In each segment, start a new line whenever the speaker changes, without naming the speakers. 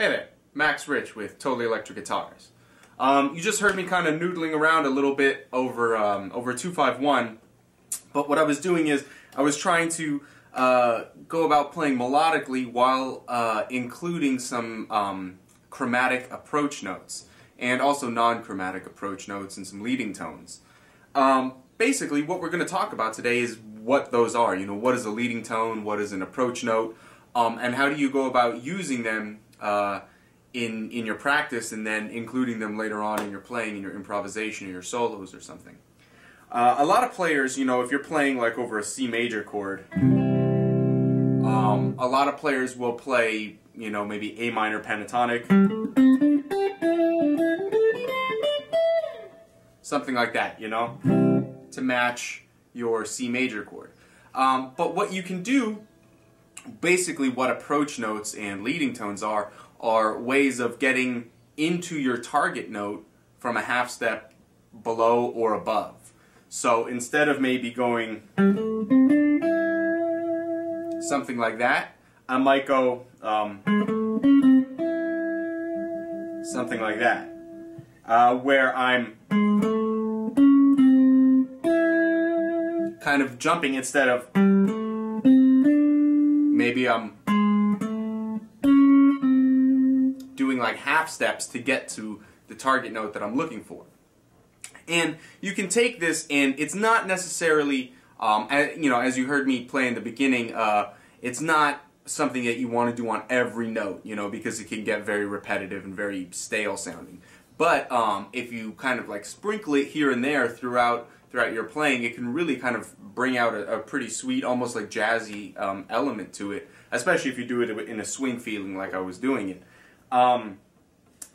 Hey there, Max Rich with Totally Electric Guitars. You just heard me kind of noodling around a little bit over 251, but what I was doing is I was trying to go about playing melodically while including some chromatic approach notes and also non-chromatic approach notes and some leading tones. Basically, what we're going to talk about today is what those are. You know, what is a leading tone, what is an approach note, and how do you go about using them in your practice and then including them later on in your playing, in your improvisation, or your solos or something. A lot of players, you know, if you're playing like over a C major chord, a lot of players will play, you know, maybe A minor pentatonic, something like that, you know, to match your C major chord. But what you can do, basically what approach notes and leading tones are ways of getting into your target note from a half step below or above. So instead of maybe going something like that, I might go something like that, where I'm kind of jumping instead of maybe I'm doing like half steps to get to the target note that I'm looking for. And you can take this, and it's not necessarily, you know, as you heard me play in the beginning, it's not something that you want to do on every note, you know, because it can get very repetitive and very stale sounding. But if you kind of like sprinkle it here and there throughout your playing, it can really kind of bring out a pretty sweet, almost like jazzy element to it, especially if you do it in a swing feeling like I was doing it.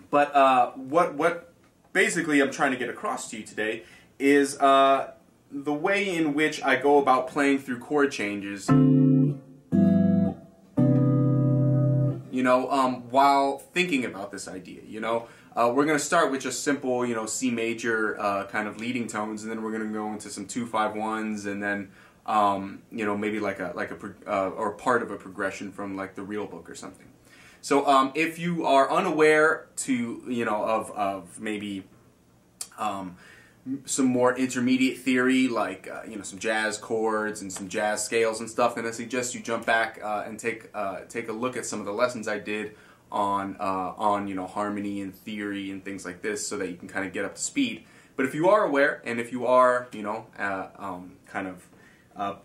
What basically I'm trying to get across to you today is the way in which I go about playing through chord changes, you know, while thinking about this idea, you know. We're going to start with just simple, you know, C major kind of leading tones, and then we're going to go into some 2-5-1s, and then you know, maybe like a or part of a progression from like the real book or something. So if you are unaware to, you know, of maybe some more intermediate theory, like you know, some jazz chords and some jazz scales and stuff, then I suggest you jump back and take a look at some of the lessons I did on you know, harmony and theory and things like this, so that you can kind of get up to speed. But if you are aware, and if you are, you know, kind of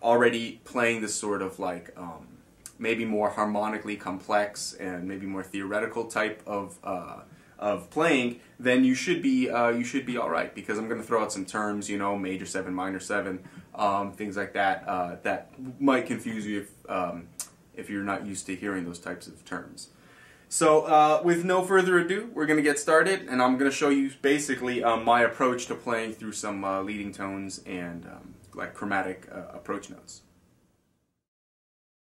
already playing this sort of like maybe more harmonically complex and maybe more theoretical type of playing, then you should be all right, because I'm going to throw out some terms, you know, major 7, minor 7, things like that that might confuse you if you're not used to hearing those types of terms. So with no further ado, we're going to get started, and I'm going to show you basically my approach to playing through some leading tones and like chromatic approach notes.